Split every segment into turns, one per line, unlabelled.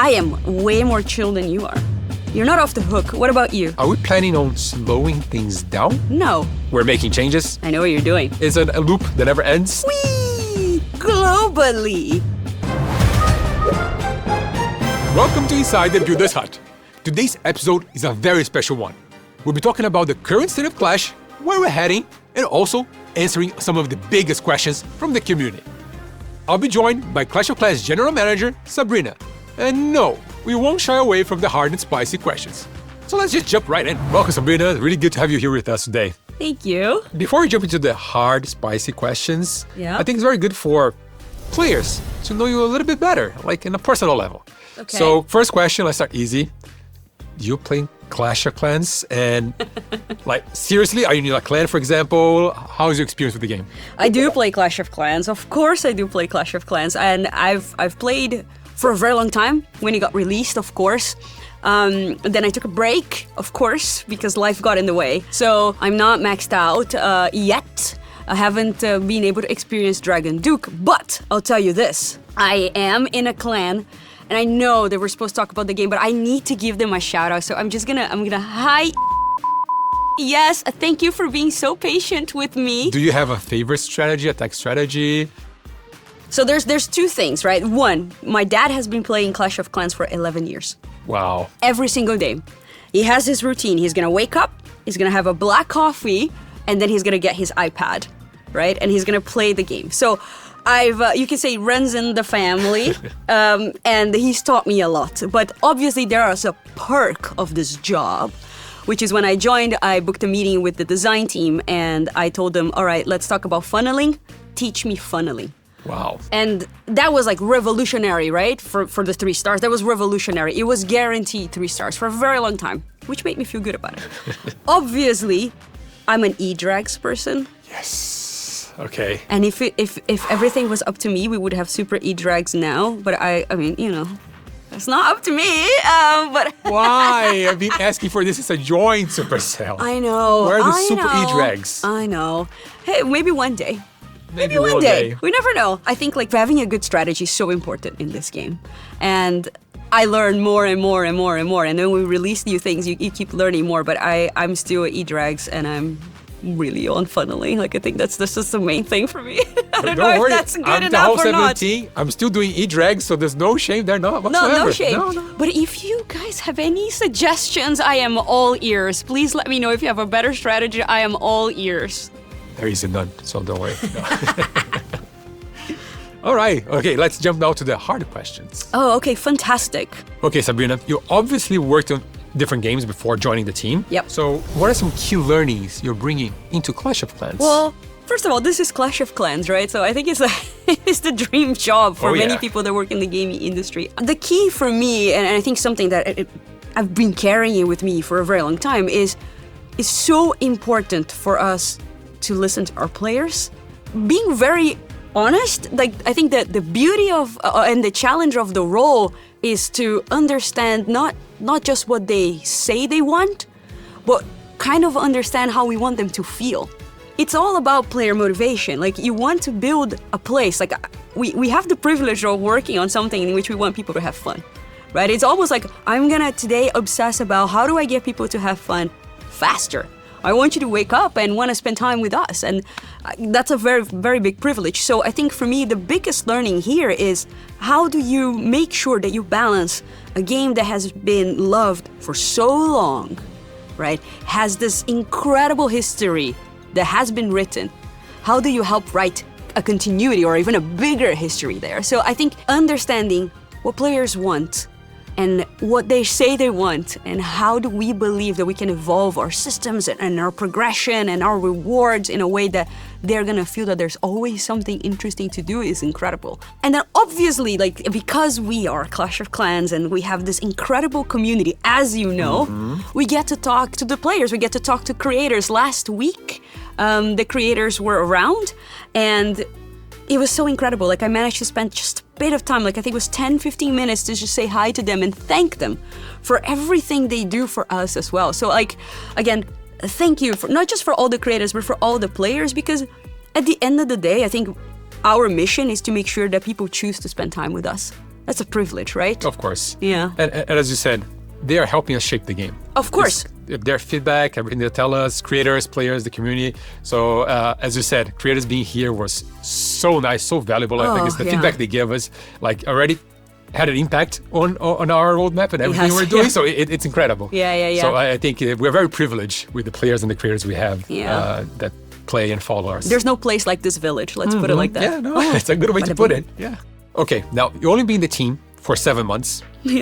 I am way more chill than you are. You're not off the hook. What about you?
Are we planning on slowing things down?
No.
We're making changes?
I know what you're doing.
It's a loop that never ends?
Whee! Globally.
Welcome to Inside the Builder's Hut. Today's episode is a very special one. We'll be talking about the current state of Clash, where we're heading, and also answering some of the biggest questions from the community. I'll be joined by Clash of Clans General Manager, Sabrina. And no, we won't shy away from the hard and spicy questions. So let's just jump right in. Welcome, Sabrina. Really good to have you here with us today.
Thank you.
Before we jump into the hard, spicy questions, I think it's very good for players to know you a little bit better, like in a personal level.
Okay.
So first question, let's start easy. You playing Clash of Clans, and like seriously, are you in a clan, for example? How is your experience with the game?
I do play Clash of Clans. Of course I do play Clash of Clans. And I've played for a very long time when it got released, of course. Then I took a break, of course, because life got in the way. So I'm not maxed out yet. I haven't been able to experience Dragon Duke, but I'll tell you this. I am in a clan. And I know that we're supposed to talk about the game, but I need to give them a shout out. So I'm gonna hi. Yes, thank you for being so patient with me.
Do you have a favorite strategy, attack strategy?
So there's two things, right? One, my dad has been playing Clash of Clans for 11 years.
Wow.
Every single day. He has his routine. He's gonna wake up, he's gonna have a black coffee, and then he's gonna get his iPad, right? And he's gonna play the game. So you can say runs in the family, and he's taught me a lot. But obviously there is a perk of this job, which is when I joined, I booked a meeting with the design team and I told them, all right, let's talk about funneling. Teach me funneling.
Wow.
And that was like revolutionary, right? For the 3 stars, that was revolutionary. It was guaranteed 3 stars for a very long time, which made me feel good about it. Obviously, I'm an E-Drags person.
Yes. Okay.
And if everything was up to me, we would have super E-Drags now. But I mean, you know, it's not up to me. But
why? I've been asking for this as a join Supercell.
I know.
Where are the super E-Drags?
I know. Hey, maybe one day.
Maybe
one day. We never know. I think like having a good strategy is so important in this game. And I learn more and more and more and more. And then we release new things, you keep learning more. But I'm still at E-Drags and I'm really on funneling. Like I think that's just the main thing for me. I don't know if that's good enough or not.
I'm still doing E-Drags, so there's no shame there, not whatsoever.
No shame.
No.
But if you guys have any suggestions, I am all ears. Please let me know if you have a better strategy. I am all ears.
There is none, so don't worry. All right, okay, let's jump now to the hard questions.
Oh, okay, fantastic.
Okay, Sabrina, you obviously worked on different games before joining the team.
Yep.
So what are some key learnings you're bringing into Clash of Clans?
Well, first of all, this is Clash of Clans, right? So I think it's the dream job for many people that work in the gaming industry. The key for me, and I think something that I've been carrying with me for a very long time, is so important for us to listen to our players. Being very honest, like I think that the beauty of and the challenge of the role is to understand not just what they say they want, but kind of understand how we want them to feel. It's all about player motivation. Like you want to build a place. Like we have the privilege of working on something in which we want people to have fun, right? It's almost like I'm gonna today obsess about how do I get people to have fun faster. I want you to wake up and want to spend time with us. And that's a very, very big privilege. So I think for me, the biggest learning here is how do you make sure that you balance a game that has been loved for so long, right? Has this incredible history that has been written. How do you help write a continuity or even a bigger history there? So I think understanding what players want and what they say they want, and how do we believe that we can evolve our systems and our progression and our rewards in a way that they're gonna feel that there's always something interesting to do is incredible. And then obviously, like, because we are Clash of Clans and we have this incredible community, as you know, we get to talk to the players, we get to talk to creators. Last week, the creators were around, and it was so incredible. Like, I managed to spend just a bit of time, like I think it was 10-15 minutes to just say hi to them and thank them for everything they do for us as well. So, like, again, thank you for not just for all the creators, but for all the players, because at the end of the day, I think our mission is to make sure that people choose to spend time with us. That's a privilege, right?
Of course.
Yeah.
And as you said, they are helping us shape the game.
Of course.
Their feedback, everything they tell us, creators, players, the community. So as you said, creators being here was so nice, so valuable. I think it's the feedback they gave us, like already had an impact on our roadmap and everything we're doing. So it's incredible.
Yeah.
So I think we're very privileged with the players and the creators we have that play and follow us.
There's no place like this village. Let's put it like that.
Yeah, no, it's a good way to put it. Yeah. Okay, now you only be in the team for 7 months,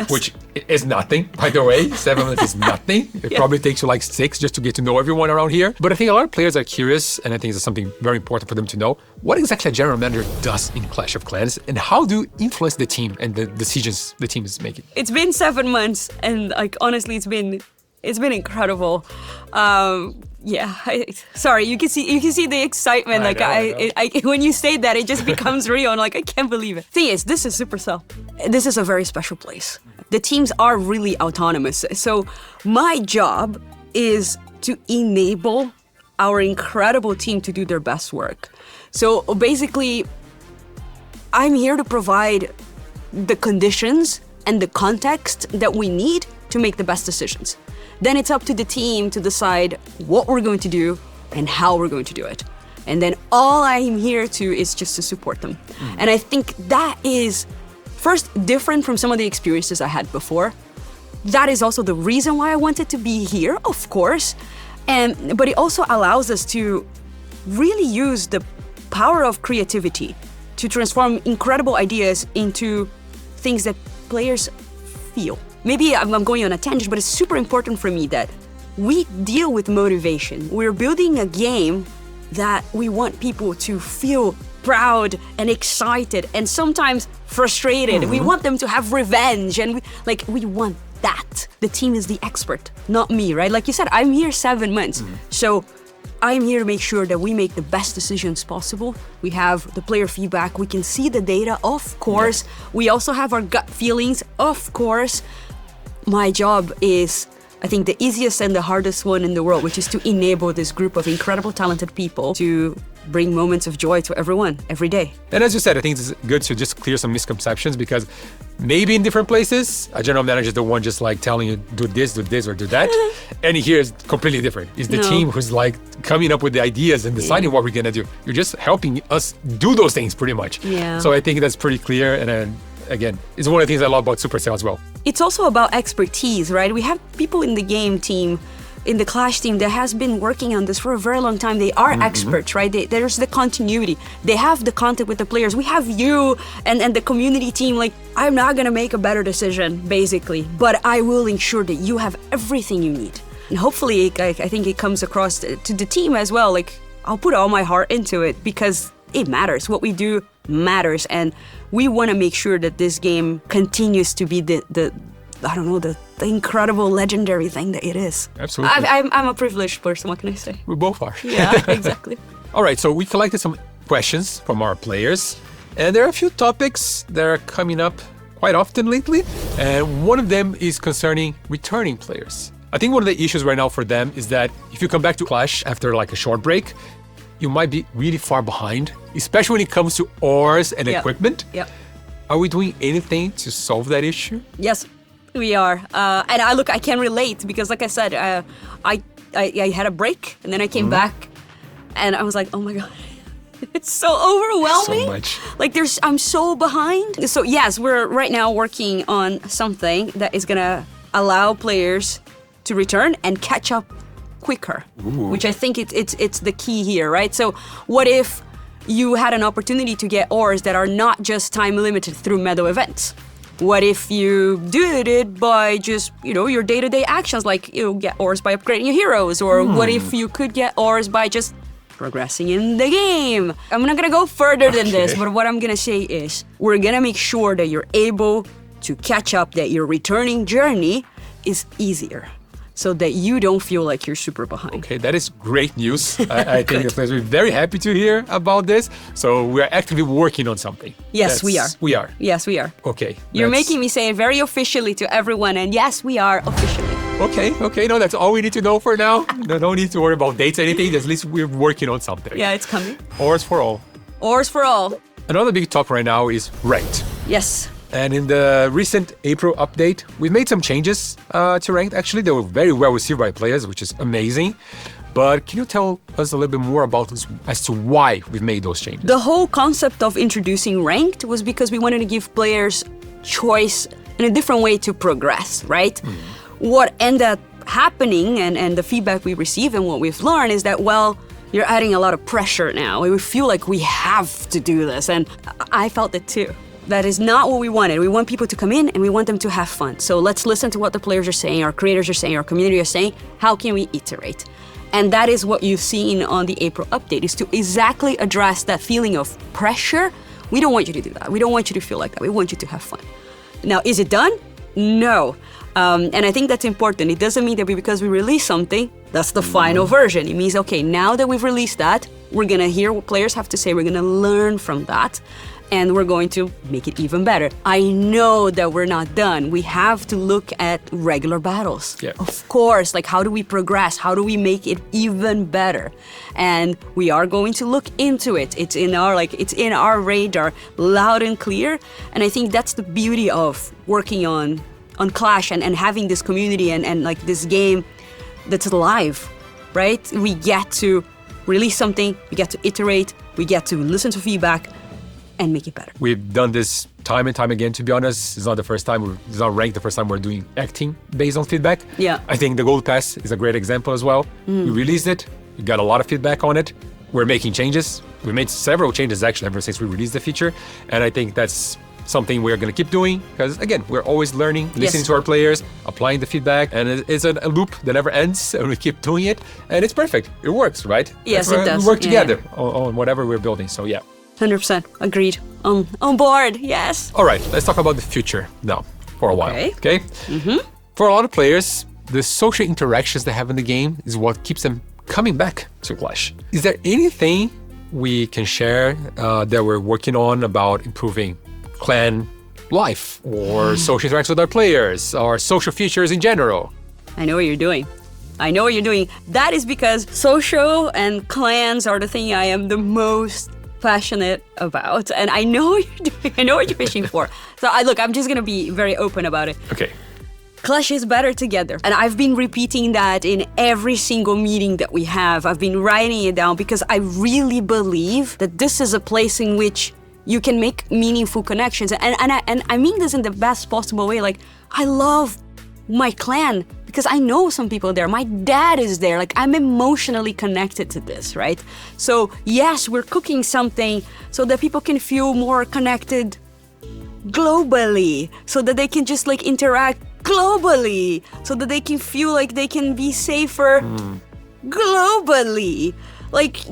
which is nothing, by the way. 7 months is nothing. It probably takes you like 6 just to get to know everyone around here. But I think a lot of players are curious, and I think it's something very important for them to know. What exactly a general manager does in Clash of Clans, and how do you influence the team and the decisions the team is making?
It's been 7 months, and like honestly, it's been incredible. Sorry, you can see the excitement.
I know.
When you say that, it just becomes real. And like, I can't believe it. Thing is, this is Supercell. This is a very special place. The teams are really autonomous. So my job is to enable our incredible team to do their best work. So basically, I'm here to provide the conditions and the context that we need to make the best decisions. Then it's up to the team to decide what we're going to do and how we're going to do it. And then all I'm here to is just to support them. And I think that is, first, different from some of the experiences I had before. That is also the reason why I wanted to be here, of course. But it also allows us to really use the power of creativity to transform incredible ideas into things that players feel. Maybe I'm going on a tangent, but it's super important for me that we deal with motivation. We're building a game that we want people to feel proud and excited and sometimes frustrated. We want them to have revenge, and we want that. The team is the expert, not me, right? Like you said, I'm here 7 months. So I'm here to make sure that we make the best decisions possible. We have the player feedback. We can see the data, of course. We also have our gut feelings, of course. My job is, I think, the easiest and the hardest one in the world, which is to enable this group of incredible, talented people to bring moments of joy to everyone, every day.
And as you said, I think it's good to just clear some misconceptions, because maybe in different places, a general manager is the one just like telling you, do this, or do that. And here is completely different. It's the team who's like coming up with the ideas and deciding what we're going to do. You're just helping us do those things pretty much.
Yeah.
So I think that's pretty clear. And again, it's one of the things I love about Supercell as well.
It's also about expertise, right? We have people in the game team, in the Clash team, that has been working on this for a very long time. They are experts, right? There's the continuity. They have the contact with the players. We have you and the community team. Like, I'm not going to make a better decision, basically, but I will ensure that you have everything you need. And hopefully, I think it comes across to the team as well. Like, I'll put all my heart into it because it matters. What we do matters, and we want to make sure that this game continues to be the incredible, legendary thing that it is.
Absolutely.
I'm a privileged person. What can I say?
We both are.
Yeah, exactly.
All right, so we collected some questions from our players, and there are a few topics that are coming up quite often lately, and one of them is concerning returning players. I think one of the issues right now for them is that if you come back to Clash after like a short break, you might be really far behind, especially when it comes to ores and equipment.
Yep.
Are we doing anything to solve that issue?
Yes, we are. And I can relate because, like I said, I had a break and then I came back and I was like, oh my God, it's so overwhelming.
So much.
Like I'm so behind. So yes, we're right now working on something that is gonna allow players to return and catch up quicker, which I think it's the key here, right? So what if you had an opportunity to get ores that are not just time limited through medal events? What if you did it by just, your day-to-day actions, like get ores by upgrading your heroes? Or what if you could get ores by just progressing in the game? I'm not gonna go further than this, but what I'm gonna say is we're gonna make sure that you're able to catch up, that your returning journey is easier, so that you don't feel like you're super behind.
Okay, that is great news. I think the players will be very happy to hear about this. So we're actively working on something.
Yes, we are.
We are.
Yes, we are.
Okay.
You're making me say it very officially to everyone, and yes, we are officially.
Okay. No, that's all we need to know for now. No need to worry about dates or anything. At least we're working on something.
Yeah, it's coming.
Ores for all.
Ores for all.
Another big topic right now is ranked.
Yes.
And in the recent April update, we've made some changes to ranked. Actually, they were very well received by players, which is amazing. But can you tell us a little bit more about this, as to why we've made those changes?
The whole concept of introducing ranked was because we wanted to give players choice and a different way to progress, right? What ended up happening and the feedback we receive and what we've learned is that, well, you're adding a lot of pressure now. We feel like we have to do this, and I felt it too. That is not what we wanted. We want people to come in and we want them to have fun. So let's listen to what the players are saying, our creators are saying, our community are saying. How can we iterate? And that is what you've seen on the April update, is to exactly address that feeling of pressure. We don't want you to do that. We don't want you to feel like that. We want you to have fun. Now, is it done? No. And I think that's important. It doesn't mean that because we release something, that's the final version. It means, okay, now that we've released that, we're going to hear what players have to say. We're going to learn from that. And we're going to make it even better. I know that we're not done. We have to look at regular battles.
Yeah.
Of course, like how do we progress? How do we make it even better? And we are going to look into it. It's in our radar, loud and clear. And I think that's the beauty of working on Clash and having this community and like this game that's alive, right? We get to release something, we get to iterate, we get to listen to feedback, and make it better.
We've done this time and time again, to be honest. It's not the first time, it's not ranked the first time we're doing acting based on feedback.
Yeah.
I think the Gold Pass is a great example as well. We released it, we got a lot of feedback on it. We're making changes. We made several changes actually ever since we released the feature. And I think that's something we're going to keep doing because, again, we're always learning, listening to our players, applying the feedback, and it's a loop that never ends, and we keep doing it, and it's perfect. It works, right?
Yes, it does.
We work together on whatever we're building, so yeah.
100%. Agreed. On board. Yes.
All right, let's talk about the future now for a while. Okay? For a lot of players, the social interactions they have in the game is what keeps them coming back to Clash. Is there anything we can share that we're working on about improving clan life or social interactions with our players or social features in general?
I know what you're doing. That is because social and clans are the thing I am the most passionate about, and I know what you're doing. I know what you're fishing for. So I'm just gonna be very open about it.
Okay.
Clash is better together, and I've been repeating that in every single meeting that we have. I've been writing it down because I really believe that this is a place in which you can make meaningful connections, and I mean this in the best possible way. Like, I love my clan because I know some people there. My dad is there. Like, I'm emotionally connected to this, right? So yes, we're cooking something so that people can feel more connected globally, so that they can just like interact globally, so that they can feel like they can be safer globally. Like,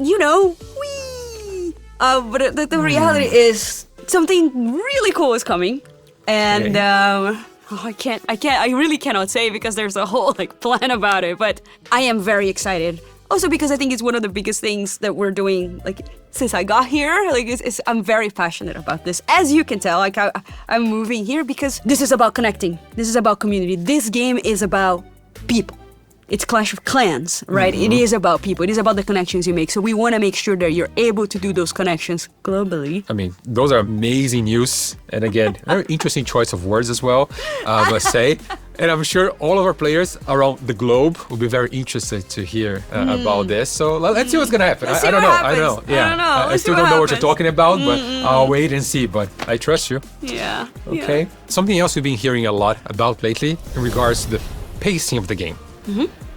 but the reality is something really cool is coming, and I really cannot say because there's a whole plan about it, but I am very excited. Also because I think it's one of the biggest things that we're doing since I got here. I'm very passionate about this. As you can tell, I'm moving here because this is about connecting. This is about community. This game is about people. It's Clash of Clans, right? It is about people. It is about the connections you make. So we want to make sure that you're able to do those connections globally.
I mean, those are amazing news. And again, very interesting choice of words as well, I must say. And I'm sure all of our players around the globe will be very interested to hear about this. So let's see what's going to happen. I don't know. Yeah. I don't know. I still don't know what you're talking about, but I'll wait and see. But I trust you.
Yeah.
Okay. Yeah. Something else we've been hearing a lot about lately in regards to the pacing of the game.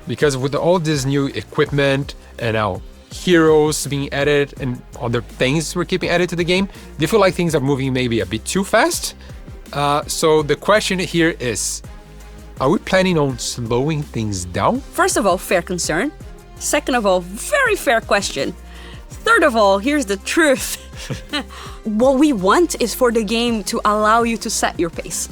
Because with all this new equipment and now heroes being added and other things we're keeping added to the game, do you feel like things are moving maybe a bit too fast? So the question here is, are we planning on slowing things down?
First of all, fair concern. Second of all, very fair question. Third of all, here's the truth. What we want is for the game to allow you to set your pace.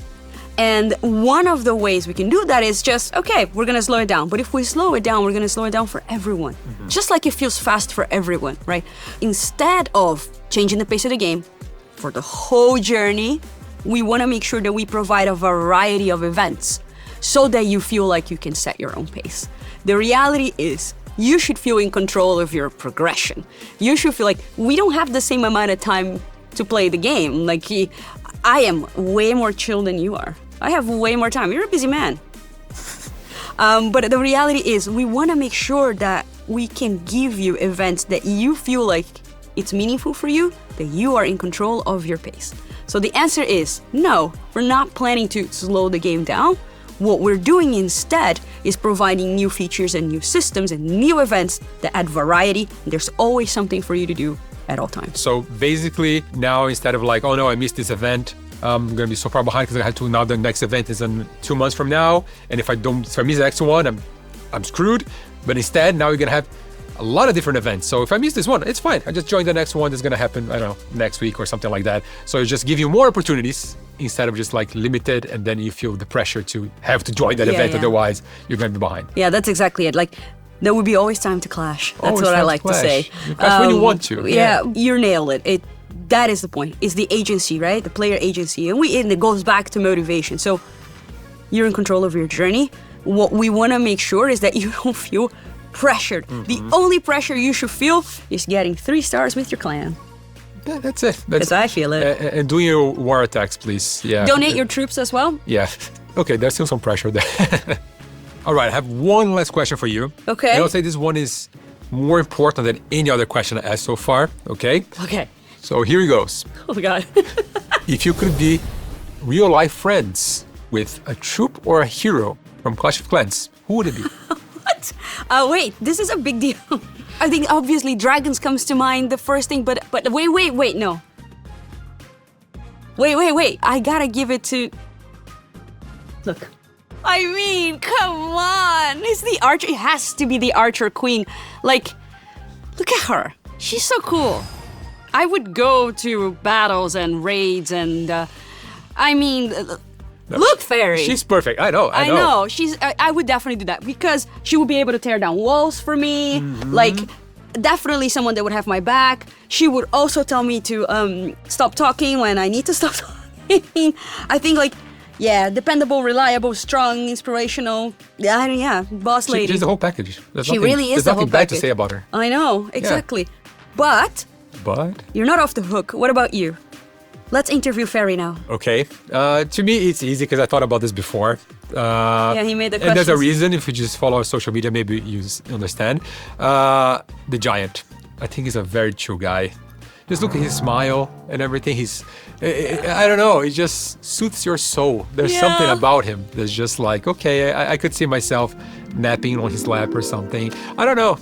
And one of the ways we can do that is just, okay, we're going to slow it down. But if we slow it down, we're going to slow it down for everyone. Just like it feels fast for everyone, right? Instead of changing the pace of the game for the whole journey, we want to make sure that we provide a variety of events so that you feel like you can set your own pace. The reality is, you should feel in control of your progression. You should feel like we don't have the same amount of time to play the game. I am way more chill than you are. I have way more time. You're a busy man. But the reality is we want to make sure that we can give you events that you feel like it's meaningful for you, that you are in control of your pace. So the answer is no, we're not planning to slow the game down. What we're doing instead is providing new features and new systems and new events that add variety. And there's always something for you to do at all times.
So basically now instead of like, oh no, I missed this event, I'm going to be so far behind because I had to, now the next event is in 2 months from now. And if I miss the next one, I'm screwed. But instead, now you're going to have a lot of different events. So if I miss this one, it's fine. I just join the next one that's going to happen, I don't know, next week or something like that. So it just give you more opportunities instead of just like limited, and then you feel the pressure to have to join that event. Otherwise, you're going to be behind.
Yeah, that's exactly it. Like, there will be always time to clash. That's what I like to say.
You clash when you want to.
Yeah, you nailed it. That is the point. It's the agency, right? The player agency. And it goes back to motivation. So you're in control of your journey. What we want to make sure is that you don't feel pressured. Mm-hmm. The only pressure you should feel is getting 3 stars with your clan.
Yeah, that's it.
As I feel it.
And doing your war attacks, please. Yeah.
Donate your troops as well.
Yeah. Okay, there's still some pressure there. All right, I have one last question for you.
Okay.
And I'll say this one is more important than any other question I asked so far. Okay?
Okay.
So here it goes.
Oh my God.
If you could be real life friends with a troop or a hero from Clash of Clans, who would it be?
What? Wait, this is a big deal. I think obviously dragons comes to mind the first thing, but wait, no. Wait. I gotta give it to... Look. I mean, come on. It's the archer. It has to be the archer queen. Like, look at her. She's so cool. I would go to battles and raids and, look, fairy.
She's perfect. I know.
I know. I would definitely do that because she would be able to tear down walls for me. Mm-hmm. Like, definitely someone that would have my back. She would also tell me to stop talking when I need to stop talking. I think, like, yeah, dependable, reliable, strong, inspirational. Yeah, boss lady.
She's the whole package.
She really is the whole package. There's nothing
bad to say about her.
I know, exactly. Yeah. But you're not off the hook. What about you? Let's interview Fairy now.
Okay. To me, it's easy because I thought about this before.
Yeah, he made the question.
And there's a reason. If you just follow our social media, maybe you understand. The Giant. I think he's a very chill guy. Just look at his smile and everything. I don't know. It just suits your soul. There's something about him that's just like, okay, I could see myself napping on his lap or something. I don't know.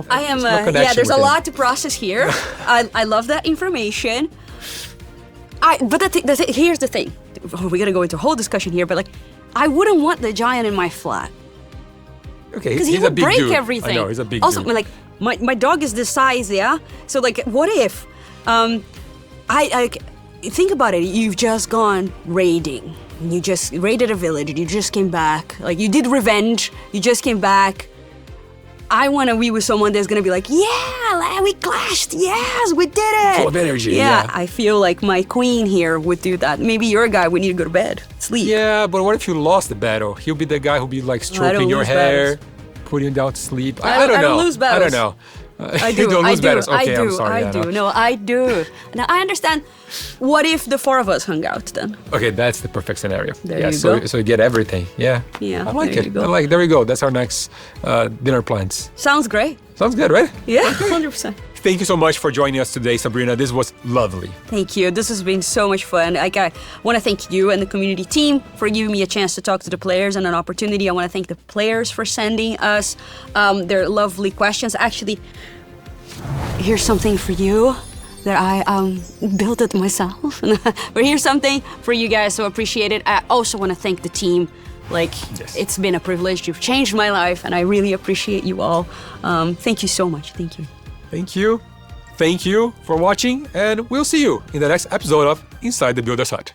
I am, there's a lot to process here. I love that information. But here's the thing. We're going to go into a whole discussion here, but like, I wouldn't want the Giant in my flat.
Okay,
because he would break everything.
I know, he's a big
also,
dude.
Like, my dog is this size, yeah? So like, what if, I think about it, you've just gone raiding. You just raided a village, you just came back. Like, you did revenge, you just came back. I want to be with someone that's going to be like, yeah, we clashed, yes, we did it.
Full of energy,
yeah. I feel like my queen here would do that. Maybe you're a guy, we need to go to bed, sleep.
Yeah, but what if you lost the battle? He'll be the guy who'll be like stroking your hair, putting you down to sleep. I don't know.
I don't lose battles.
I don't know.
I do.
You don't lose battles. Okay,
I do.
I'm sorry.
I do. No, I do. Now, I understand. What if the 4 of us hung out then?
Okay, that's the perfect scenario.
There you go.
So you get everything. Yeah.
Yeah.
I like it. There we go. That's our next dinner plans.
Sounds great.
Sounds good, right?
Yeah, 100%.
Thank you so much for joining us today, Sabrina. This was lovely.
Thank you. This has been so much fun. I want to thank you and the community team for giving me a chance to talk to the players and an opportunity. I want to thank the players for sending us their lovely questions. Actually, here's something for you that I built it myself. But here's something for you guys, so appreciate it. I also want to thank the team. Like, It's been a privilege. You've changed my life, and I really appreciate you all. Thank you so much. Thank you.
Thank you. Thank you for watching, and we'll see you in the next episode of Inside the Builder's Hut.